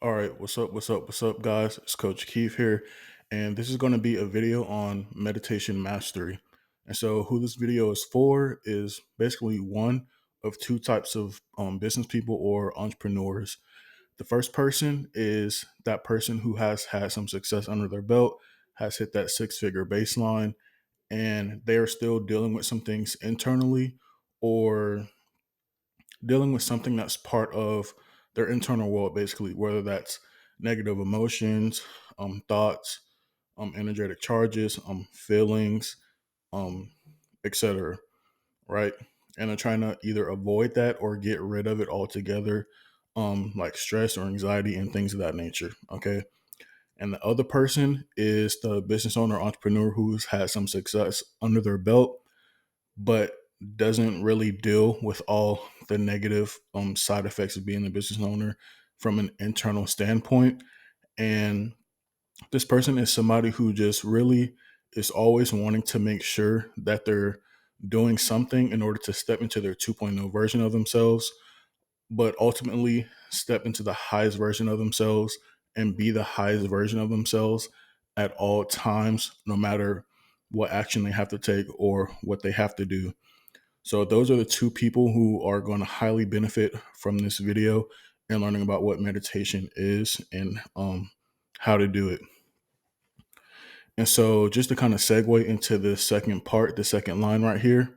All right, what's up, guys? It's Coach Keith here, and this is going to be a video on meditation mastery. And so, who this video is for is basically one of two types of business people or entrepreneurs. The first person is that person who has had some success under their belt, has hit that six-figure baseline, and they are still dealing with some things internally, or dealing with something that's part of their internal world, basically, whether that's negative emotions, thoughts, energetic charges, feelings, um, etc. Right? And they're trying to either avoid that or get rid of it altogether, like stress or anxiety and things of that nature. Okay. And the other person is the business owner, entrepreneur who's had some success under their belt but doesn't really deal with all the negative side effects of being a business owner from an internal standpoint. And this person is somebody who just really is always wanting to make sure that they're doing something in order to step into their 2.0 version of themselves, but ultimately step into the highest version of themselves and be the highest version of themselves at all times, no matter what action they have to take or what they have to do. So those are the two people who are going to highly benefit from this video and learning about what meditation is and how to do it. And so just to kind of segue into the second part, the second line right here,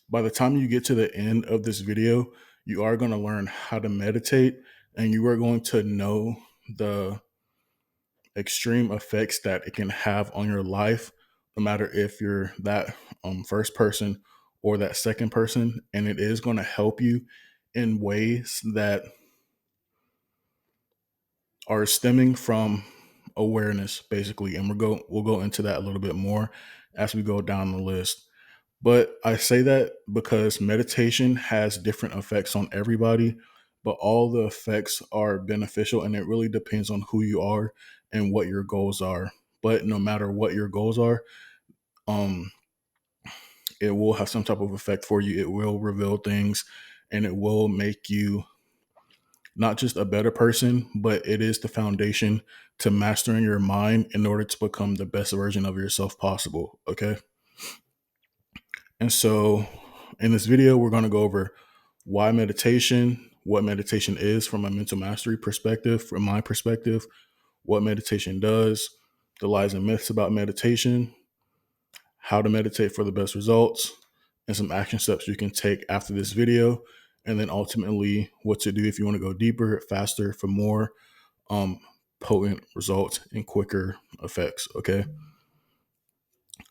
by the time you get to the end of this video, you are going to learn how to meditate and you are going to know the extreme effects that it can have on your life, no matter if you're that first person or that second person. And it is going to help you in ways that are stemming from awareness, basically. And we'll go into that a little bit more as we go down the list. But I say that because meditation has different effects on everybody, but all the effects are beneficial and it really depends on who you are and what your goals are. But no matter what your goals are, um, it will have some type of effect for you. It will reveal things and it will make you not just a better person, but it is the foundation to mastering your mind in order to become the best version of yourself possible. Okay. And so in this video, we're going to go over why meditation, what meditation is from a mental mastery perspective, from my perspective, what meditation does, the lies and myths about meditation, how to meditate for the best results, and some action steps you can take after this video. And then ultimately, what to do if you want to go deeper, faster, for more um, potent results and quicker effects. Okay.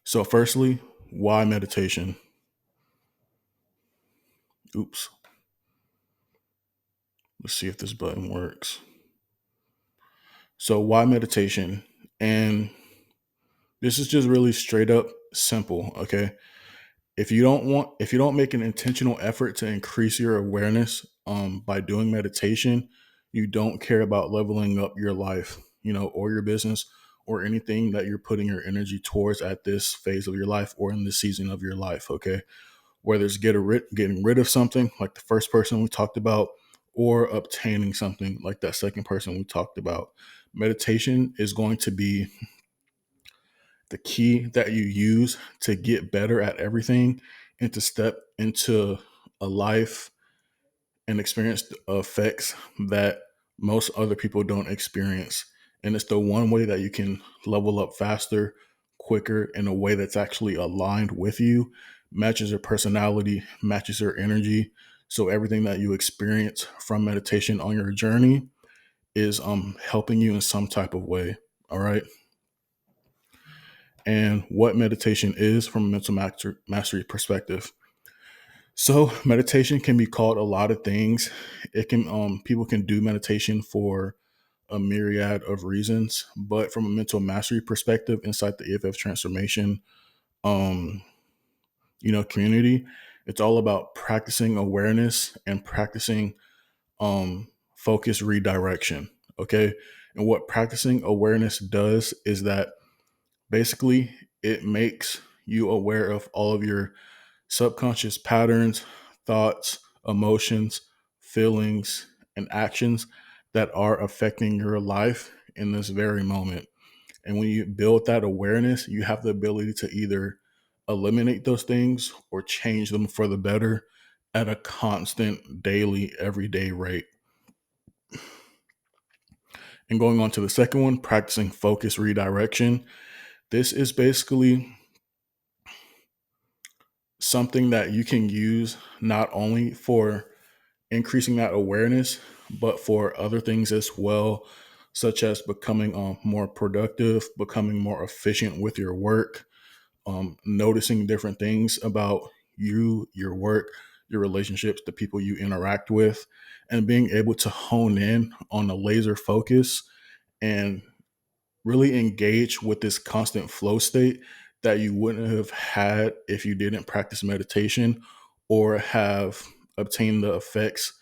So, firstly, why meditation? Oops. Let's see if this button works. So, why meditation? And this is just really straight up simple. Okay. If you don't make an intentional effort to increase your awareness by doing meditation, you don't care about leveling up your life, or your business or anything that you're putting your energy towards at this phase of your life or in this season of your life. Okay. Whether it's getting rid of something like the first person we talked about, or obtaining something like that second person we talked about. Meditation is going to be the key that you use to get better at everything and to step into a life and experience the effects that most other people don't experience. And it's the one way that you can level up faster, quicker, in a way that's actually aligned with you, matches your personality, matches your energy. So everything that you experience from meditation on your journey is helping you in some type of way. All right. And what meditation is from a mastery perspective. So meditation can be called a lot of things. It can people can do meditation for a myriad of reasons, but from a mental mastery perspective, inside the EFF transformation, um, community, it's all about practicing awareness and practicing focus redirection. Okay, and what practicing awareness does is that basically it makes you aware of all of your subconscious patterns, thoughts, emotions, feelings, and actions that are affecting your life in this very moment. And when you build that awareness, you have the ability to either eliminate those things or change them for the better at a constant, daily, everyday rate. And going on to the second one, practicing focus redirection. This is basically something that you can use not only for increasing that awareness, but for other things as well, such as becoming more productive, becoming more efficient with your work, noticing different things about you, your work, your relationships, the people you interact with, and being able to hone in on a laser focus and really engage with this constant flow state that you wouldn't have had if you didn't practice meditation or have obtained the effects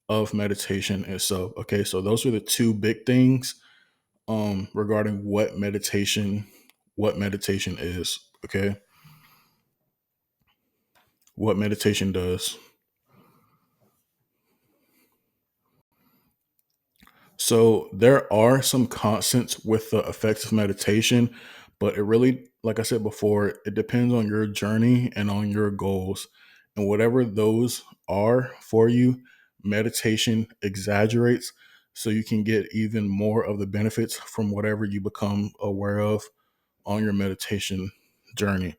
of meditation itself. Okay, so those are the two big things regarding what meditation is. Okay, what meditation does. So there are some constants with the effects of meditation, but it really, like I said before, it depends on your journey and on your goals. And whatever those are for you, meditation exaggerates so you can get even more of the benefits from whatever you become aware of on your meditation journey.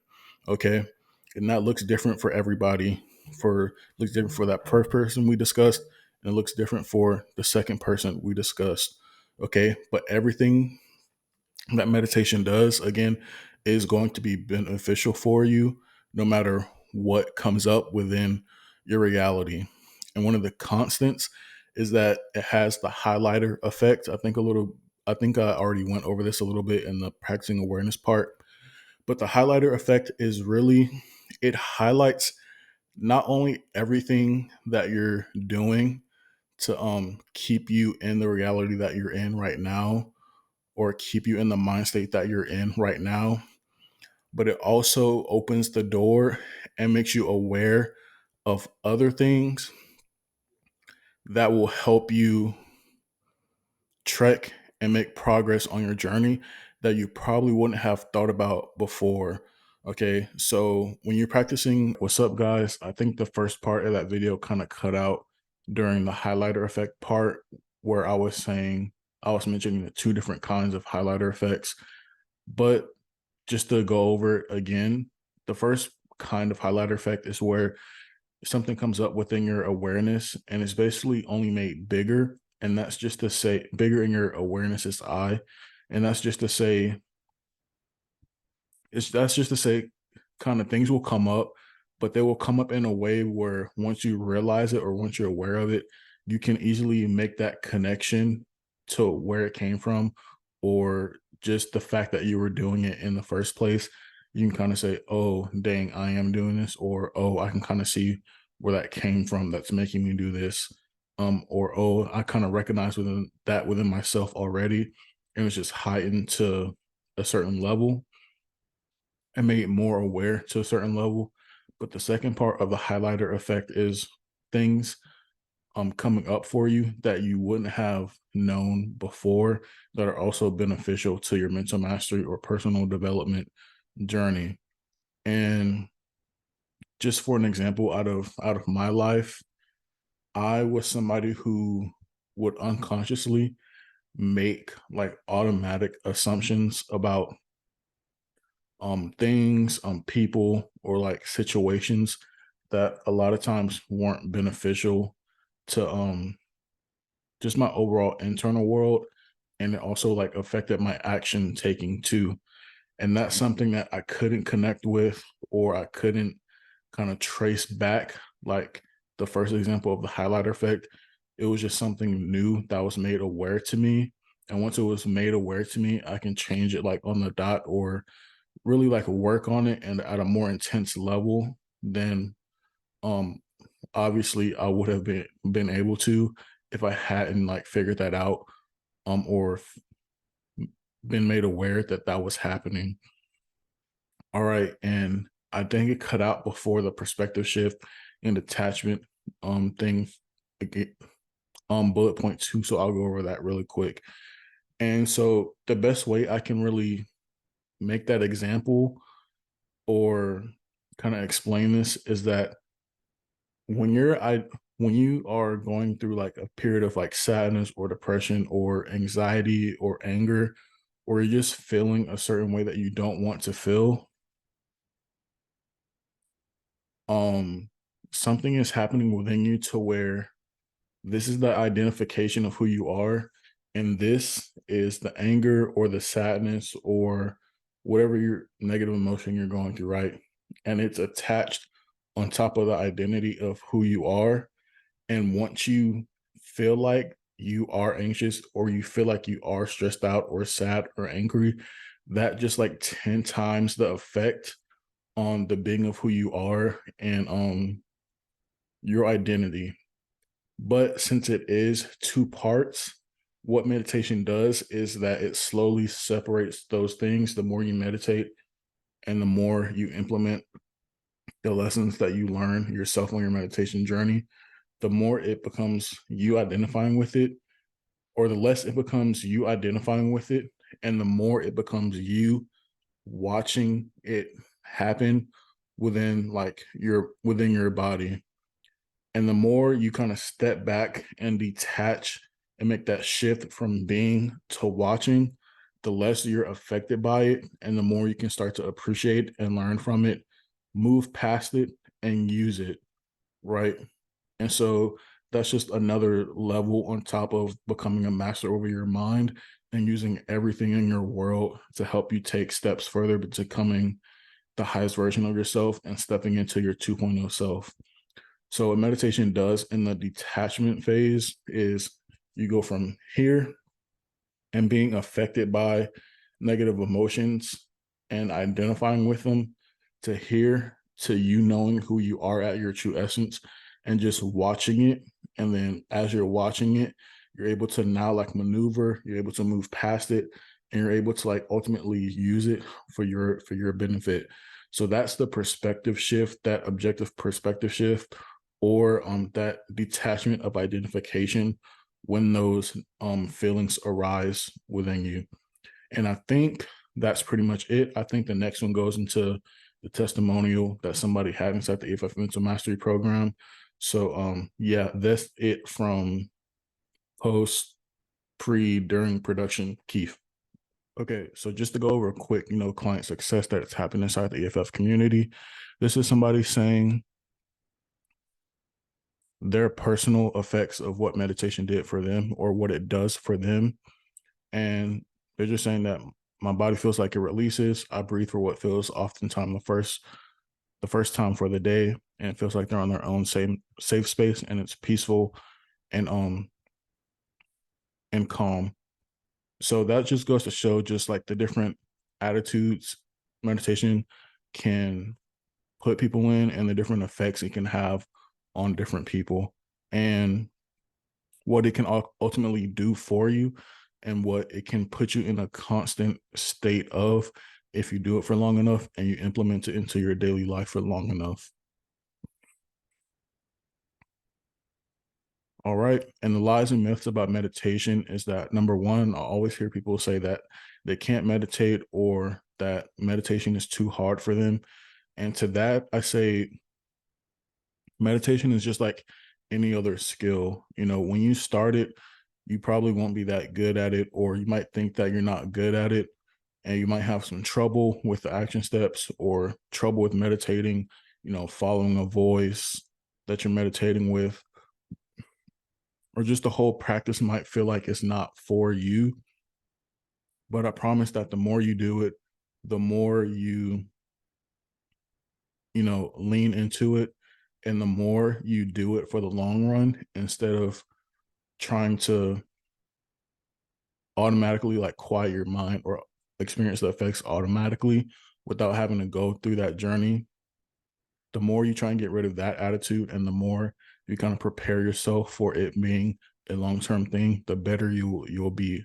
Okay. And that looks different for everybody. For looks different for that first person we discussed, and it looks different for the second person we discussed. Okay. But everything that meditation does, again, is going to be beneficial for you no matter what comes up within your reality. And one of the constants is that it has the highlighter effect. I think I already went over this a little bit in the practicing awareness part, but the highlighter effect is really, it highlights not only everything that you're doing to keep you in the reality that you're in right now, or keep you in the mind state that you're in right now, but it also opens the door and makes you aware of other things that will help you trek and make progress on your journey that you probably wouldn't have thought about before. Okay, so when you're practicing, what's up, guys? I think the first part of that video kind of cut out during the highlighter effect part, where I was mentioning the two different kinds of highlighter effects. But just to go over it again, the first kind of highlighter effect is where something comes up within your awareness and it's basically only made bigger. And that's just to say bigger in your awareness's eye. And that's just to say that's just to say kind of things will come up, but they will come up in a way where once you realize it or once you're aware of it, you can easily make that connection to where it came from, or just the fact that you were doing it in the first place. You can kind of say, oh, dang, I am doing this, or oh, I can kind of see where that came from that's making me do this. Or oh, I kind of recognize within myself already. And it's just heightened to a certain level and made more aware to a certain level. But the second part of the highlighter effect is things coming up for you that you wouldn't have known before that are also beneficial to your mental mastery or personal development journey. And just for an example out of my life, I was somebody who would unconsciously make like automatic assumptions about things, people, or like situations that a lot of times weren't beneficial to just my overall internal world, and it also like affected my action taking too. And that's something that I couldn't connect with, or I couldn't kind of trace back, like the first example of the highlighter effect. It was just something new that was made aware to me, and once it was made aware to me, I can change it like on the dot, or really like work on it and at a more intense level than um obviously I would have been able to if I hadn't like figured that out, or been made aware that that was happening. All right, and I think it cut out before the perspective shift and attachment thing. Again, bullet point 2, so I'll go over that really quick. And so the best way I can really make that example or kind of explain this is that when when you are going through like a period of like sadness or depression or anxiety or anger, or you're just feeling a certain way that you don't want to feel, um something is happening within you to where this is the identification of who you are, and this is the anger or the sadness or whatever your negative emotion you're going through, right? And it's attached on top of the identity of who you are. And once you feel like you are anxious or you feel like you are stressed out or sad or angry, that just like 10 times the effect on the being of who you are and your identity. But since it is two parts, what meditation does is that it slowly separates those things the more you meditate and the more you implement the lessons that you learn yourself on your meditation journey, the more it becomes you identifying with it, or the less it becomes you identifying with it, and the more it becomes you watching it happen within your body. And the more you kind of step back and detach and make that shift from being to watching, the less you're affected by it, and the more you can start to appreciate and learn from it, move past it, and use it, right? And so that's just another level on top of becoming a master over your mind and using everything in your world to help you take steps further to becoming the highest version of yourself and stepping into your 2.0 self. So what meditation does in the detachment phase is you go from here and being affected by negative emotions and identifying with them to here to you knowing who you are at your true essence and just watching it. And then as you're watching it, you're able to now like maneuver, you're able to move past it, and you're able to like ultimately use it for your benefit. So that's the perspective shift, that objective perspective shift, or that detachment of identification when those feelings arise within you. And I think that's pretty much it. I think the next one goes into the testimonial that somebody had inside the EFF Mental Mastery Program. So yeah, that's it from post, pre, during production, Keith. Okay, so just to go over a quick, client success that's happened inside the EFF community. This is somebody saying their personal effects of what meditation did for them or what it does for them. And they're just saying that my body feels like it releases. I breathe for what feels oftentimes the first time for the day, and it feels like they're on their own same safe space, and it's peaceful and and calm. So that just goes to show just like the different attitudes meditation can put people in and the different effects it can have on different people and what it can ultimately do for you and what it can put you in a constant state of if you do it for long enough and you implement it into your daily life for long enough. All right. And the lies and myths about meditation is that number one, I always hear people say that they can't meditate or that meditation is too hard for them. And to that, I say meditation is just like any other skill. When you start it, you probably won't be that good at it, or you might think that you're not good at it, and you might have some trouble with the action steps or trouble with meditating, following a voice that you're meditating with, or just the whole practice might feel like it's not for you. But I promise that the more you do it, the more lean into it, and the more you do it for the long run instead of trying to automatically like quiet your mind or experience the effects automatically without having to go through that journey. The more you try and get rid of that attitude and the more you kind of prepare yourself for it being a long-term thing, the better you'll be.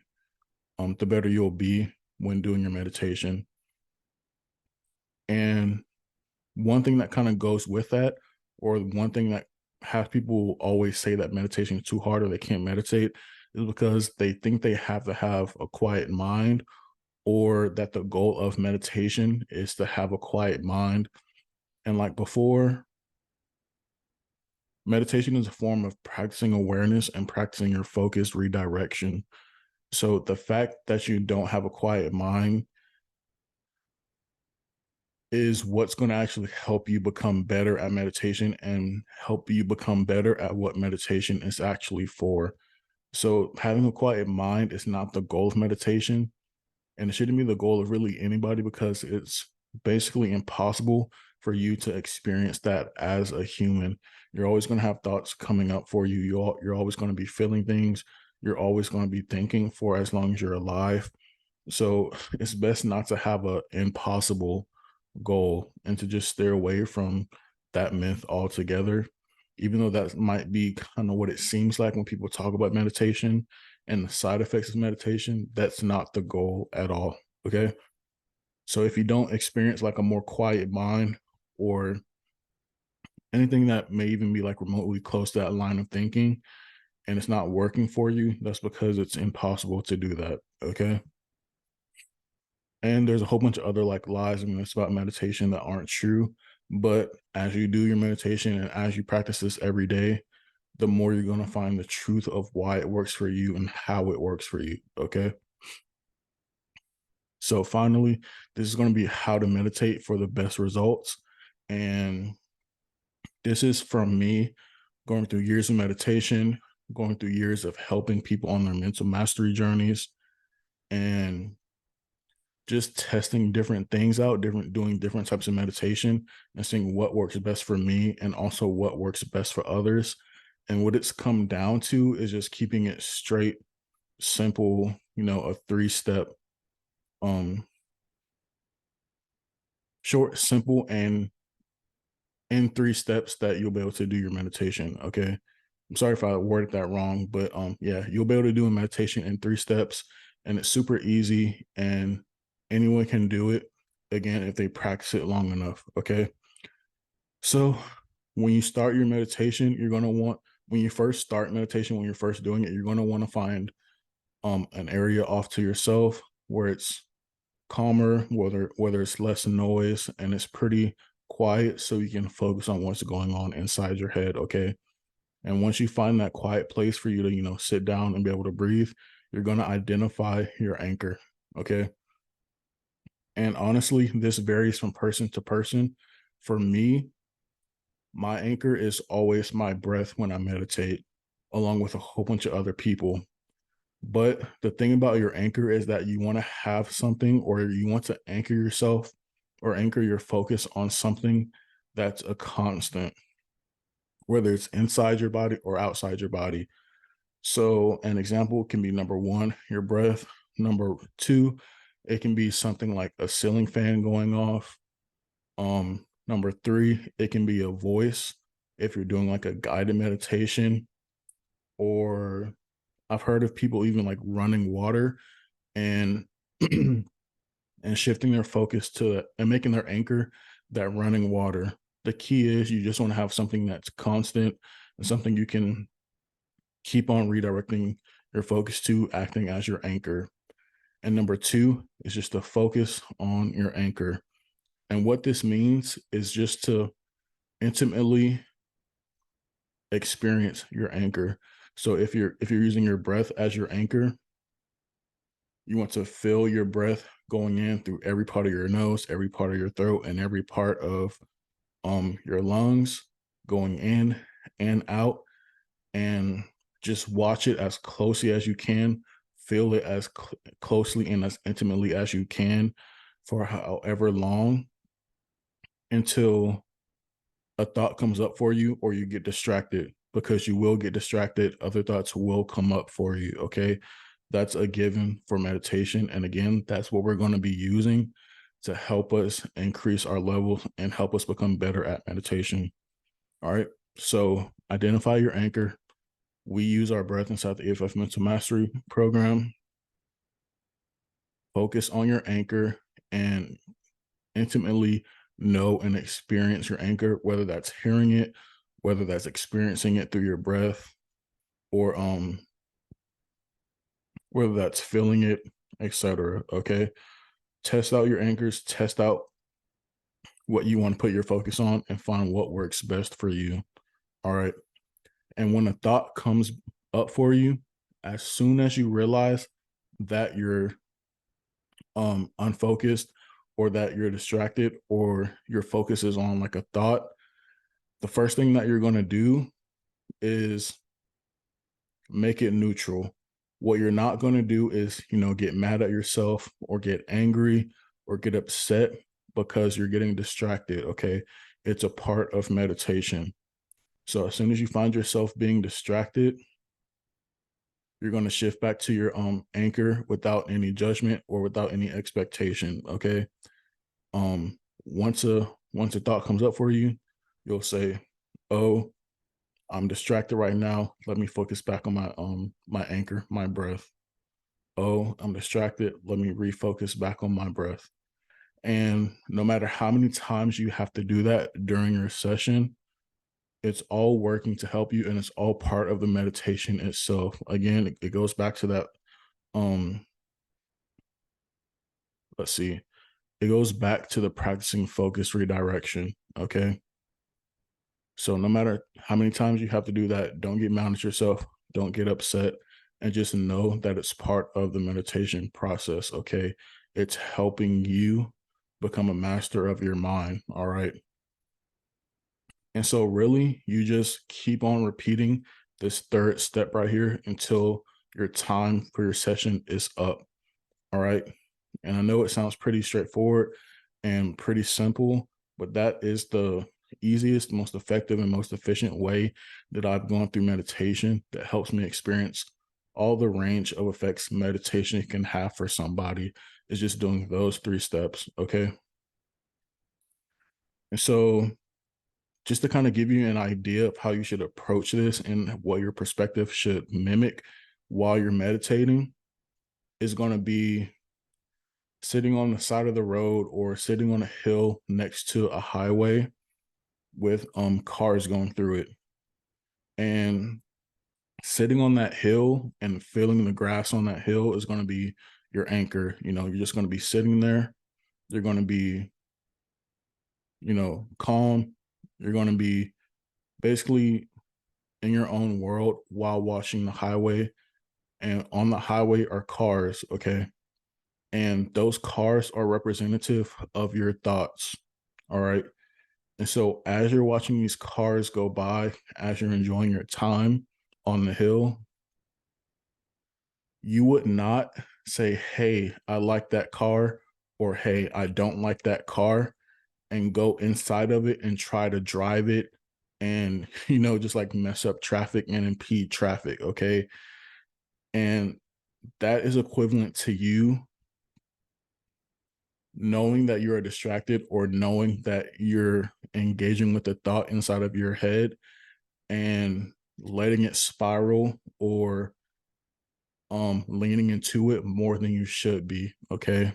The better you'll be when doing your meditation. And one thing that kind of goes with that, or one thing that half people always say that meditation is too hard or they can't meditate is because they think they have to have a quiet mind, or that the goal of meditation is to have a quiet mind. And like before, meditation is a form of practicing awareness and practicing your focused redirection. So the fact that you don't have a quiet mind is what's going to actually help you become better at meditation and help you become better at what meditation is actually for. So having a quiet mind is not the goal of meditation, and it shouldn't be the goal of really anybody, because it's basically impossible for you to experience that as a human. You're always going to have thoughts coming up for you. You're always going to be feeling things. You're always going to be thinking for as long as you're alive. So it's best not to have a impossible goal and to just steer away from that myth altogether. Even though that might be kind of what it seems like when people talk about meditation and the side effects of meditation, that's not the goal at all. Okay. So if you don't experience like a more quiet mind, or anything that may even be like remotely close to that line of thinking, and it's not working for you, that's because it's impossible to do that. Okay. And there's a whole bunch of other like lies and myths about meditation that aren't true. But as you do your meditation and as you practice this every day, the more you're going to find the truth of why it works for you and how it works for you. Okay. So finally, this is going to be how to meditate for the best results. And this is from me going through years of meditation, going through years of helping people on their mental mastery journeys, and just testing different things out, doing different types of meditation and seeing what works best for me and also what works best for others. And what it's come down to is just keeping it straight, simple, a 3-step, um, short, simple, and in 3 steps that you'll be able to do your meditation. Okay. I'm sorry if I worded that wrong, but yeah, you'll be able to do a meditation in 3 steps, and it's super easy, and anyone can do it, again, if they practice it long enough. Okay. So when you start your meditation, you're gonna want when you first start meditation, when you're first doing it, you're gonna want to find an area off to yourself where it's calmer, whether it's less noise and it's pretty quiet, so you can focus on what's going on inside your head. Okay. And once you find that quiet place for you to, sit down and be able to breathe, you're going to identify your anchor. Okay. And honestly, this varies from person to person. For me, my anchor is always my breath when I meditate, along with a whole bunch of other people. But the thing about your anchor is that you want to have something, or you want to anchor yourself or anchor your focus on something that's a constant, whether it's inside your body or outside your body. So an example can be, number one, your breath. Number two, it can be something like a ceiling fan going off. Number three, it can be a voice if you're doing like a guided meditation, or I've heard of people even like running water and and shifting their focus to and making their anchor that running water. The key is you just want to have something that's constant and something you can keep on redirecting your focus to, acting as your anchor. And number two is just to focus on your anchor. And what this means is just to intimately experience your anchor. So if you're using your breath as your anchor, you want to feel your breath going in through every part of your nose, every part of your throat, and every part of your lungs, going in and out, and just watch it as closely as you can. Feel it as closely and as intimately as you can for however long, until a thought comes up for you or you get distracted, because you will get distracted. Other thoughts will come up for you. Okay. That's a given for meditation. And again, that's what we're going to be using to help us increase our levels and help us become better at meditation. All right. So identify your anchor. We use our breath inside the EFF Mental Mastery program. Focus on your anchor and intimately know and experience your anchor, whether that's hearing it, whether that's experiencing it through your breath or whether that's feeling it, etc. Okay. Test out your anchors, test out what you want to put your focus on, and find what works best for you. All right. And when a thought comes up for you, as soon as you realize that you're unfocused, or that you're distracted, or your focus is on like a thought, the first thing that you're going to do is make it neutral. What you're not going to do is, get mad at yourself or get angry or get upset because you're getting distracted. Okay. It's a part of meditation. So as soon as you find yourself being distracted, you're going to shift back to your anchor without any judgment or without any expectation. Okay. Once a thought comes up for you, you'll say, "Oh, I'm distracted right now. Let me focus back on my anchor, my breath. Oh, I'm distracted. Let me refocus back on my breath." And no matter how many times you have to do that during your session, it's all working to help you, and it's all part of the meditation itself. Again, it goes back to that um let's see. It goes back to the practicing focus redirection, okay? So no matter how many times you have to do that, don't get mad at yourself, don't get upset, and just know that it's part of the meditation process, okay? It's helping you become a master of your mind, all right? And so really, you just keep on repeating this third step right here until your time for your session is up, all right? And I know it sounds pretty straightforward and pretty simple, but that is the easiest, most effective, and most efficient way that I've gone through meditation that helps me experience all the range of effects meditation can have for somebody, is just doing those three steps. Okay. And so, just to kind of give you an idea of how you should approach this and what your perspective should mimic while you're meditating, is going to be sitting on the side of the road or sitting on a hill next to a highway with cars going through it, and sitting on that hill and feeling the grass on that hill is going to be your anchor. You're just going to be sitting there. You're going to be, calm. You're going to be basically in your own world while watching the highway, and on the highway are cars. Okay. And those cars are representative of your thoughts. All right. And so as you're watching these cars go by, as you're enjoying your time on the hill, you would not say, "Hey, I like that car," or "Hey, I don't like that car," and go inside of it and try to drive it and, just like mess up traffic and impede traffic. Okay. And that is equivalent to you knowing that you are distracted, or knowing that you're engaging with the thought inside of your head and letting it spiral, or leaning into it more than you should be. Okay.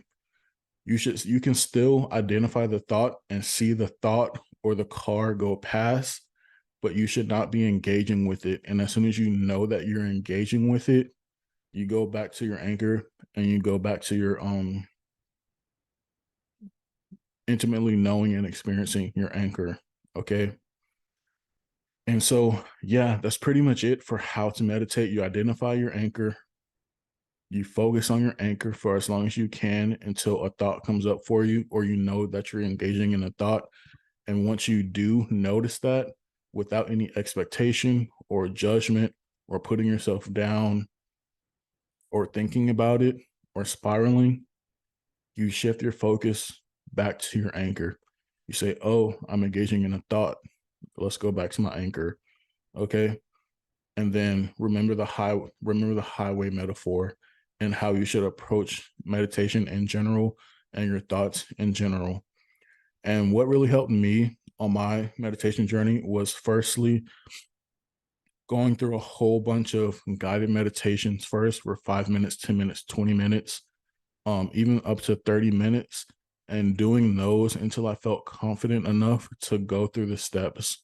You can still identify the thought and see the thought or the car go past, but you should not be engaging with it. And as soon as you know that you're engaging with it, you go back to your anchor, and you go back to your intimately knowing and experiencing your anchor. Okay. And so, yeah, that's pretty much it for how to meditate. You identify your anchor, you focus on your anchor for as long as you can until a thought comes up for you, or you know that you're engaging in a thought. And once you do notice that, without any expectation or judgment or putting yourself down or thinking about it or spiraling, you shift your focus back to your anchor. You say, "Oh, I'm engaging in a thought. Let's go back to my anchor." Okay. And then remember the highway metaphor, and how you should approach meditation in general and your thoughts in general. And what really helped me on my meditation journey was, firstly, going through a whole bunch of guided meditations first for 5 minutes, 10 minutes, 20 minutes, even up to 30 minutes, and doing those until I felt confident enough to go through the steps.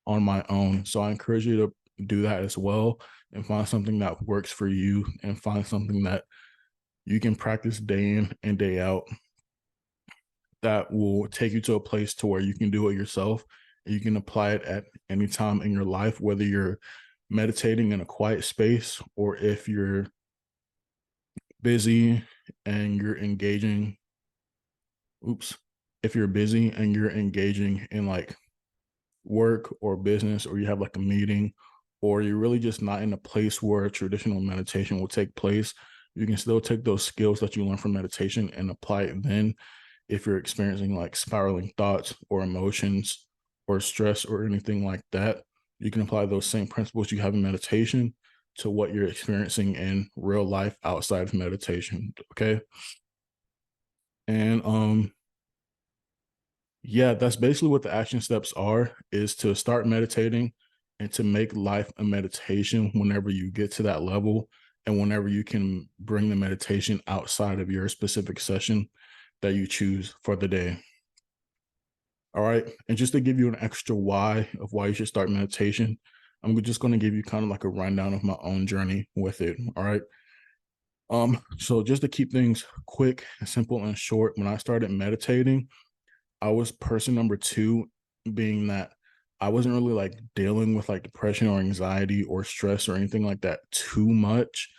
on my own. So I encourage you to do that as well and find something that works for you and find something that you can practice day in and day out that will take you to a place to where you can do it yourself and you can apply it at any time in your life, whether you're meditating in a quiet space or if you're busy and you're engaging oops if you're busy and you're engaging in like work or business, or you have like a meeting, or you're really just not in a place where traditional meditation will take place. You can still take those skills that you learn from meditation and apply it then if you're experiencing like spiraling thoughts or emotions or stress or anything like that. You can apply those same principles you have in meditation to what you're experiencing in real life outside of meditation. Okay. And yeah, that's basically what the action steps are, is to start meditating and to make life a meditation whenever you get to that level and whenever you can bring the meditation outside of your specific session that you choose for the day. All right. And just to give you an extra why of why you should start meditation, I'm just going to give you kind of like a rundown of my own journey with it. All right. So just to keep things quick, simple, and short, when I started meditating, I was person number two, being that I wasn't really like dealing with like depression or anxiety or stress or anything like that too much.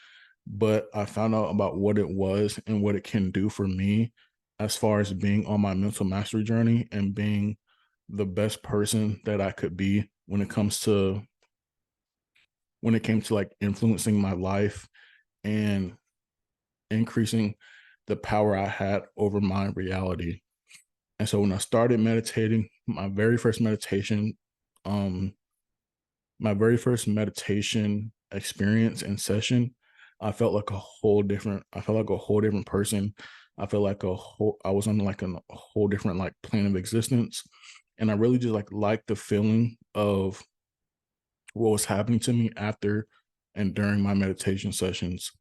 But I found out about what it was and what it can do for me as far as being on my mental mastery journey and being the best person that I could be when it came to like influencing my life and increasing the power I had over my reality. And so when I started meditating, um, my very first meditation experience and session, I felt like a whole different person. I was on like a whole different like plane of existence. And I really just like liked the feeling of what was happening to me after and during my meditation sessions.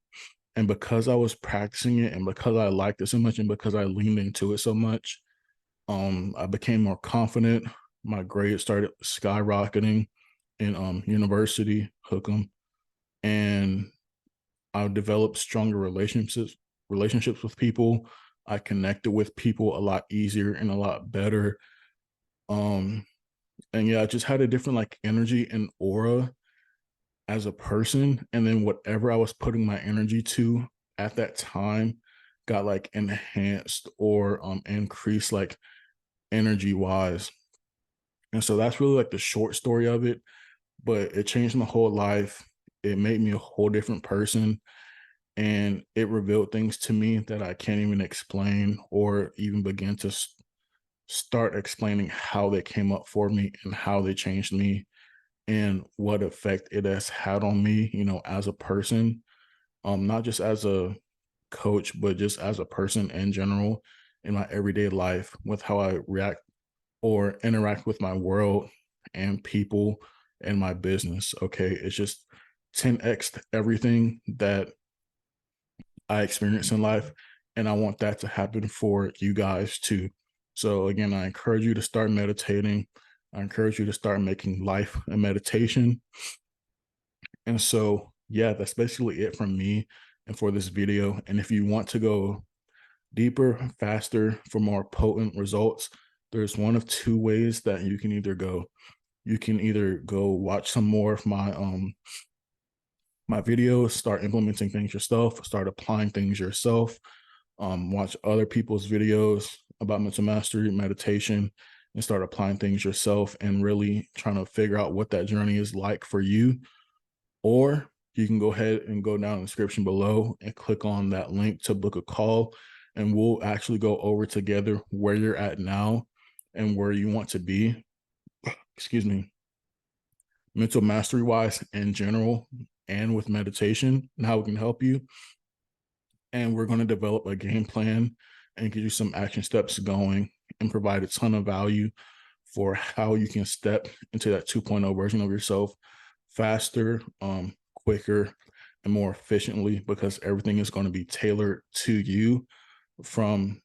And because I was practicing it and because I liked it so much and because I leaned into it so much, I became more confident. My grades started skyrocketing in university, Hookham, and I developed stronger relationships with people. I connected with people a lot easier and a lot better. Um, and yeah, I just had a different like energy and aura as a person. And then whatever I was putting my energy to at that time got like enhanced or increased like energy wise. And so that's really like the short story of it, but it changed my whole life. It made me a whole different person and it revealed things to me that I can't even explain or even begin to start explaining how they came up for me and how they changed me and what effect it has had on me, as a person, not just as a coach, but just as a person in general in my everyday life with how I react or interact with my world and people and my business. Okay. It's just 10x everything that I experience in life. And I want that to happen for you guys too. So, again, I encourage you to start meditating. I encourage you to start making life a meditation. And so, yeah, that's basically it from me and for this video. And if you want to go deeper, faster, for more potent results, there's one of two ways that you can either go. You can either go watch some more of my videos, start implementing things yourself, start applying things yourself, watch other people's videos about mental mastery, meditation, and start applying things yourself and really trying to figure out what that journey is like for you. Or you can go ahead and go down in the description below and click on that link to book a call. And we'll actually go over together where you're at now and where you want to be, excuse me, mental mastery wise in general and with meditation and how it can help you. And we're going to develop a game plan and get you some action steps going and provide a ton of value for how you can step into that 2.0 version of yourself faster, quicker, and more efficiently, because everything is going to be tailored to you, from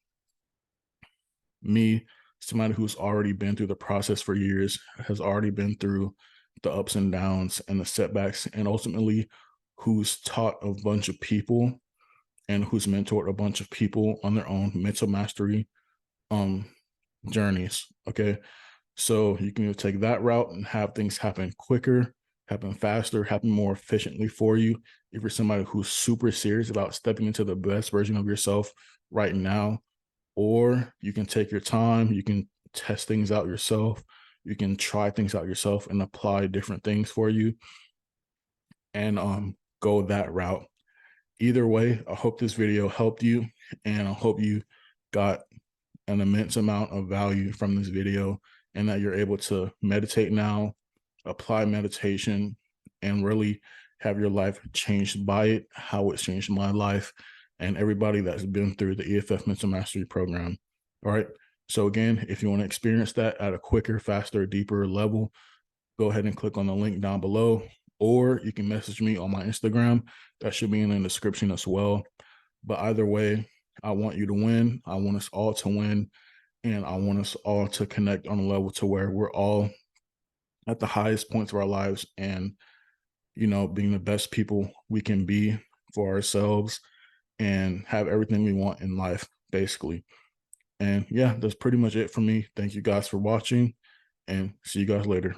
me somebody who's already been through the process for years, has already been through the ups and downs and the setbacks, and ultimately who's taught a bunch of people and who's mentored a bunch of people on their own mental mastery um journeys. Okay. So you can either take that route and have things happen quicker, happen faster, happen more efficiently for you. If you're somebody who's super serious about stepping into the best version of yourself right now, or you can take your time, you can test things out yourself, you can try things out yourself and apply different things for you and go that route. Either way, I hope this video helped you, and I hope you got an immense amount of value from this video, and that you're able to meditate now, apply meditation, and really have your life changed by it, how it's changed my life and everybody that's been through the EFF Mental Mastery Program. All right. So, again, if you want to experience that at a quicker, faster, deeper level, go ahead and click on the link down below, or you can message me on my Instagram. That should be in the description as well. But either way, I want you to win. I want us all to win. And I want us all to connect on a level to where we're all at the highest points of our lives and, being the best people we can be for ourselves and have everything we want in life, basically. And yeah, that's pretty much it for me. Thank you guys for watching, and see you guys later.